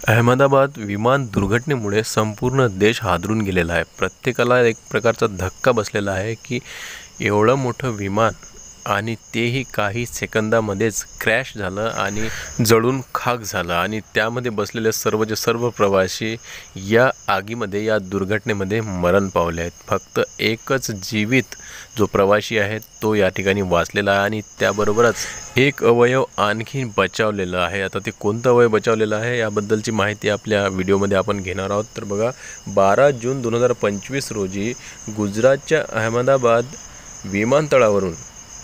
अहमदाबाद विमान दुर्घटनेमुळे संपूर्ण देश हादरून गेलेला आहे। प्रत्येकाला एक प्रकारचा धक्का बसलेला आहे की एवढं मोठं विमान आणि तेही काही सेकंदामध्येच क्रॅश झालं आणि जळून खाक झालं आणि त्यामध्ये बसलेले सर्व प्रवासी या आगीमध्ये या दुर्घटनेमध्ये मरण पावले आहेत। फक्त एकच जीवित जो प्रवासी आहे तो या ठिकाणी वाचलेला आहे आणि त्याबरोबरच एक अवयव आणखी बचावलेला आहे। आता ते कोणतं अवयव बचावलेलं आहे याबद्दलची माहिती आपल्या व्हिडिओमध्ये आपण घेणार आहोत। तर बघा, 12 जून 2025 रोजी गुजरातच्या अहमदाबाद विमानतळावरून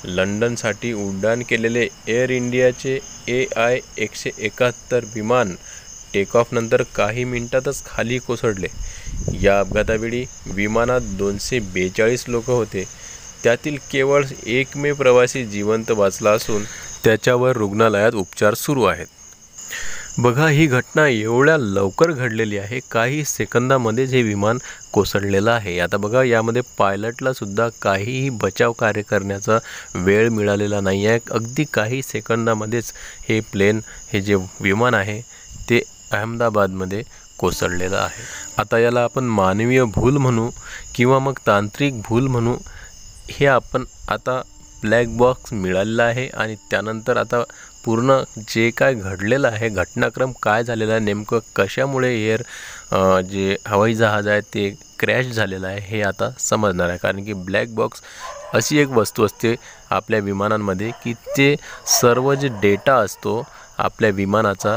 लंडनसाठी उड्डाण केलेले एअर इंडियाचे AI-171 विमान टेक ऑफ नंतर काही मिनिटातच खाली कोसळले। या अपघातावेळी विमानात 242 लोक होते, त्यातील केवळ एकमेव प्रवासी जिवंत वाचला असून त्याच्यावर रुग्णालयात उपचार सुरू आहेत। बघा, ही घटना एवढ्या लवकर घडलेली आहे, काही सेकंदामध्येच हे विमान कोसळलेलं आहे। आता बघा, यामध्ये पायलटला सुद्धा काहीही बचाव कार्य करण्याचा वेळ मिळालेला नाही आहे। अगदी काही सेकंदामध्येच हे जे विमान आहे ते अहमदाबादमध्ये कोसळलेलं आहे। आता याला आपण मानवीय भूल म्हणू किंवा मग तांत्रिक भूल म्हणू, हे आपण आता ब्लॅक बॉक्स मिळालेला आहे आणि त्यानंतर आता पूर्ण जे काय घडलेलं आहे, घटनाक्रम काय झालेला आहे, नेमकं कशामुळे जे हवाई जहाज आहे ते क्रॅश झालेलं आहे हे आता समजणार आहे। कारण की ब्लॅक बॉक्स अशी एक वस्तू असते आपल्या विमानांमध्ये की ते सर्व जे डेटा असतो आपल्या विमानाचा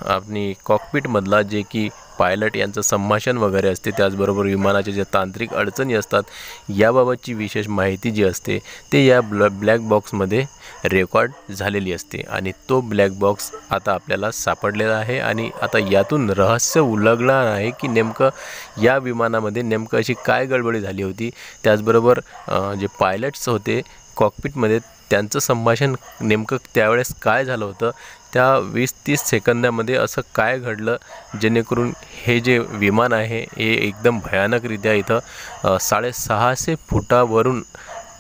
आणि कॉकपिटमधला, जे की पायलट यांचं संभाषण वगैरे असते, त्याचबरोबर विमानाचे जे तांत्रिक अडचणी असतात याबाबतची विशेष माहिती जी असते ते या ब्लॅक बॉक्समध्ये रेकॉर्ड झालेली असते आणि तो ब्लॅक बॉक्स आता आपल्याला सापडलेला आहे आणि आता यातून रहस्य उलगडणार आहे की नेमकं या विमानामध्ये नेमकं अशी काय गडबडी झाली होती। त्याचबरोबर जे पायलट्स होते कॉकपिटमध्ये त्यांचं संभाषण नेमकं त्यावेळेस काय झालं होतं, त्या 20-30 सेकंदामध्ये असं काय घडलं जेणेकरून हे जे विमान आहे हे एकदम भयानकरित्या इथं 650 फुटावरून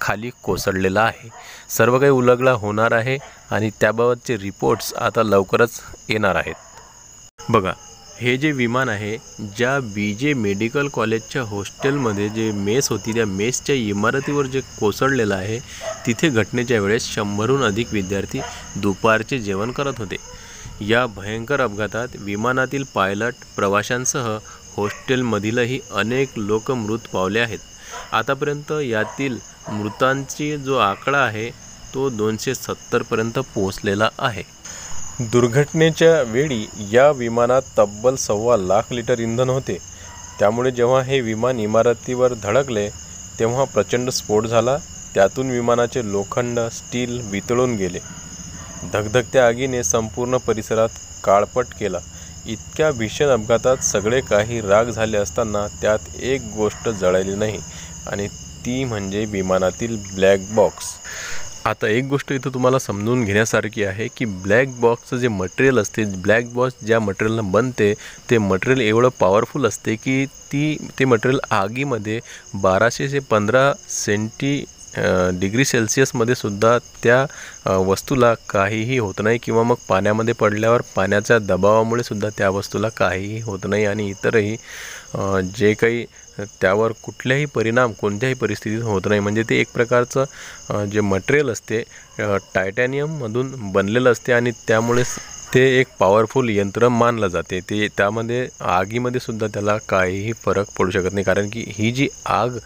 खाली कोसळलेला आहे। सर्व काही उलगडा होणार आहे आणि त्याबाबतचे रिपोर्ट्स आता लवकरच येणार आहेत। बघा, हे जे विमान आहे ज्या BJ मेडिकल कॉलेजच्या हॉस्टेलमध्ये जे मेस होती त्या मेसच्या इमारतीवर जे कोसळलेलं आहे तिथे घटनेच्या वेळेस 100हून अधिक विद्यार्थी दुपारचे जेवण करत होते। या भयंकर अपघातात विमानातील पायलट, प्रवाशांसह हॉस्टेलमधीलही अनेक लोक मृत पावले आहेत। आतापर्यंत यातील मृतांची जो आकडा आहे तो 270 पर्यंत पोहोचलेला आहे। दुर्घटनेच्या वेळी या विमानात तब्बल 1.25 लाख लिटर इंधन होते, त्यामुळे जेव्हा हे विमान इमारतीवर धडकले तेव्हा प्रचंड स्फोट झाला। त्यातून विमानाचे लोखंड, स्टील वितळून गेले। धगधगत्या आगीने संपूर्ण परिसरात काळपट केला। इतक्या भीषण अपघातात सगळे काही राख झाले असताना त्यात एक गोष्ट जळाली नाही आणि ती म्हणजे विमानातील ब्लॅक बॉक्स। आता एक गोष्ट इथं तुम्हाला समजून घेण्यासारखी आहे की ब्लॅक बॉक्सचं जे मटेरियल असते, ब्लॅक बॉक्स ज्या मटेरियलनं बनते ते मटेरियल एवढं पॉवरफुल असते की ते मटेरियल आगीमध्ये 1200 ते 15 डिग्री सेल्सिअसमध्ये सुद्धा त्या वस्तूला काहीही होत नाही किंवा मग पाण्यामध्ये पडल्यावर पाण्याच्या दबावामुळे सुद्धा त्या वस्तूला काहीही होत नाही आणि इतरही जे काही त्यावर कुठल्याही परिणाम कोणत्याही परिस्थितीत होत नाही। म्हणजे ते एक प्रकारचं जे मटेरियल असते टायटॅनियममधून बनलेलं असते आणि त्यामुळेच ते एक पॉवरफुल यंत्र मानलं जाते। त्यामध्ये आगीमध्ये सुद्धा त्याला काहीही फरक पडू शकत नाही, कारण की ही जी आग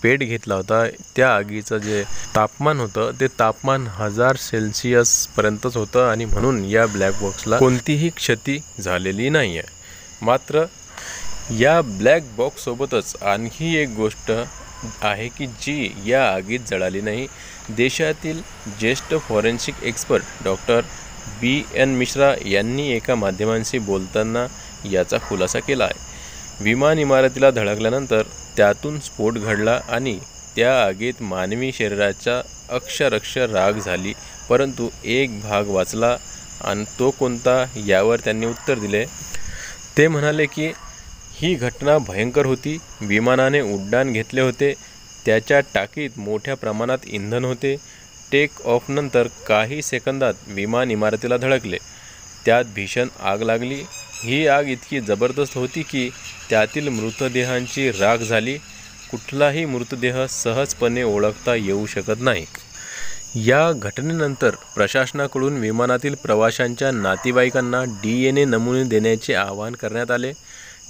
पेट घेतला होता त्या आगीचं जे तापमान होतं ते तापमान 1000 सेल्सिअस पर्यंतच होतं आणि म्हणून या ब्लॅक बॉक्सला कोणतीही क्षती झालेली नाही आहे। मात्र या ब्लॅक बॉक्ससोबतच आणखी एक गोष्ट आहे की जी या आगीत जळाली नाही। देशातील ज्येष्ठ forensic expert doctor BN Mishra यांनी एका माध्यमांशी बोलताना याचा खुलासा केला आहे। विमान इमारतीला धडकल्यानंतर त्यातून स्फोट घडला आणि त्या आगीत मानवी शरीराच्या अक्षरशः राख झाली, परंतु एक भाग वाचला आणि तो कोणता यावर त्यांनी उत्तर दिले। ते म्हणाले की ही घटना भयंकर होती। विमानाने उड्डाण घेतले होते, त्याच्या टाकीत मोठ्या प्रमाणात इंधन होते। टेक ऑफ नंतर काही सेकंदात विमान इमारतीला धडकले, त्यात भीषण आग लागली ही आग इतकी जबरदस्त होती की त्यातील मृतदेहांची राख झाली. कुठलाही मृतदेह सहजपणे ओळखता येऊ शकत नाही. या घटनेनंतर प्रशासनाकडून विमानातील प्रवाशांच्या नातेवाईकांना DNA नमुने देण्याचे आवाहन करण्यात आले.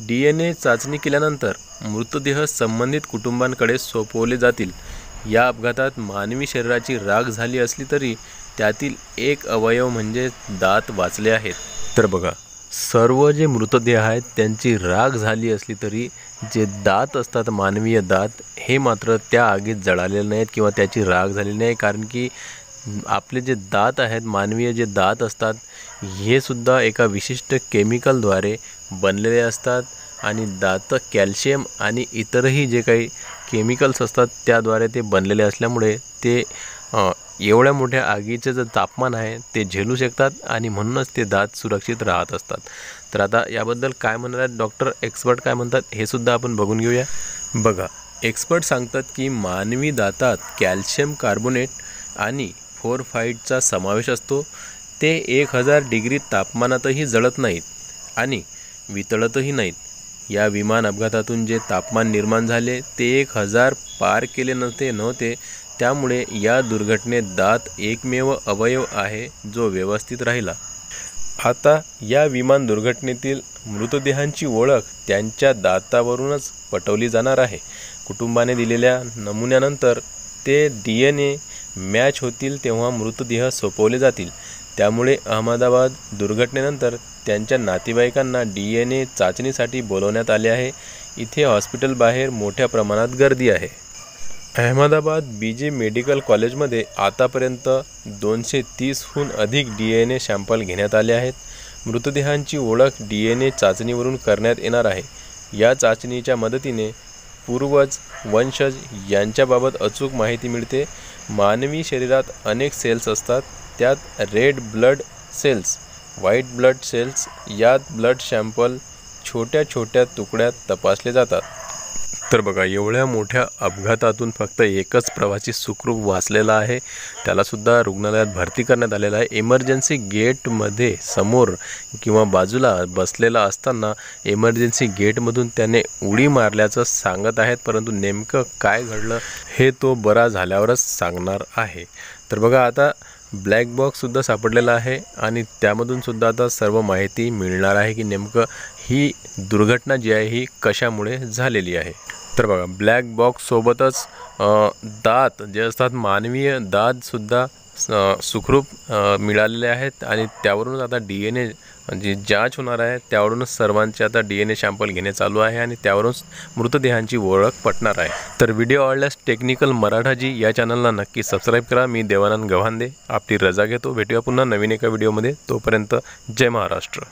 DNA चाचणी केल्यानंतर मृतदेह संबंधित कुटुंबांकडे सोपवले जातील. या अपघातात मानवी शरीराची राख झाली असली तरी त्यातील एक अवयव म्हणजे दात वाचले आहेत. तर बघा, सर्व जे मृतदेह आहेत त्यांची राख झाली असली तरी जे दात असतात, मानवीय दात, हे मात्र त्या आगीत जळालेले नाहीत किंवा त्याची राख झालेली नाही. कारण की आपले जे दात आहेत, मानवीय जे दात असतात, हे सुद्धा एका विशिष्ट केमिकलद्वारे बनलेले असतात आणि दात कॅल्शियम आणि इतरही जे काही केमिकल्स असतात त्याद्वारे ते बनलेले असल्यामुळे ते एवढ्या मोठ्या आगीचं जे तापमान आहे ते झेलू शकतात आणि म्हणूनच ते दात सुरक्षित राहत असतात. तर आता याबद्दल काय म्हणणार आहेत डॉक्टर, एक्सपर्ट काय म्हणतात हे सुद्धा आपण बघून घेऊया. बघा, एक्सपर्ट सांगतात की मानवी दातात कॅल्शियम कार्बोनेट आणि फोरफाईटचा समावेश असतो. ते 1000 डिग्री तापमानातही जळत नाहीत आणि वितळतही नाहीत. या विमान अपघातातून जे तापमान निर्माण झाले ते 1000 पार केले नव्हते. त्यामुळे या दुर्घटनेत दात एकमेव अवयव आहे जो व्यवस्थित राहिला. आता या विमान दुर्घटनेतील मृतदेहांची ओळख त्यांच्या दातावरूनच पटवली जाणार आहे. कुटुंबाने दिलेल्या नमुन्यानंतर ते DNA मॅच होतील तेव्हा मृतदेह सोपवले जातील. त्यामुळे अहमदाबाद दुर्घटनेनंतर त्यांच्या नातेवाईकांना DNA चाचणीसाठी बोलवण्यात आले आहे. इथे हॉस्पिटल बाहेर मोठ्या प्रमाणात गर्दी आहे. अहमदाबाद BJ मेडिकल कॉलेजमध्ये आतापर्यंत 230हून अधिक DNA सॅम्पल घेण्यात आले आहेत. मृतदेहांची ओळख DNA चाचणीवरून करण्यात येणार आहे. या चाचणीच्या मदतीने पूर्वज, वंशज यांच्याबाबत अचूक माहिती मिळते. मानवी शरीरात अनेक सेल्स असतात. त्यात red blood cells, white blood cells, यात ब्लड सॅम्पल छोट्या छोट्या तुकड्यात तपासले जातात. तर बघा, एवढ्या मोठ्या अपघातातून फक्त एकच प्रवासी सुखरूप वाचलेला आहे. त्यालासुद्धा रुग्णालयात भरती करण्यात आलेला आहे. इमर्जन्सी गेटमध्ये समोर किंवा बाजूला बसलेला असताना इमर्जन्सी गेटमधून त्याने उडी मारल्याचं सांगत आहेत. परंतु नेमकं काय घडलं हे तो बरा झाल्यावरच सांगणार आहे. तर बघा, आता ब्लॅक बॉक्ससुद्धा सापडलेला आहे आणि त्यामधूनसुद्धा आता सर्व माहिती मिळणार आहे की नेमकं ही दुर्घटना जी आहे ही कशामुळे झालेली आहे. तर बघा, ब्लॅक बॉक्ससोबतच दात जे असतात, मानवीय दातसुद्धा सुखरूप मिळालेले आहेत आणि त्यावरूनच आता DNA जी जांच होणार आहे त्यावरूनच सर्वांचे आता DNA सॅम्पल घेणे चालू आहे आणि त्यावरूनच मृतदेहांची ओळख पटणार आहे. तर व्हिडिओ आवडल्यास टेक्निकल मराठाजी या चॅनलला नक्की सबस्क्राईब करा. मी देवानंद गव्हांदे आपली रजा घेतो. भेटूया पुन्हा नवीन एका व्हिडिओमध्ये. तोपर्यंत जय महाराष्ट्र.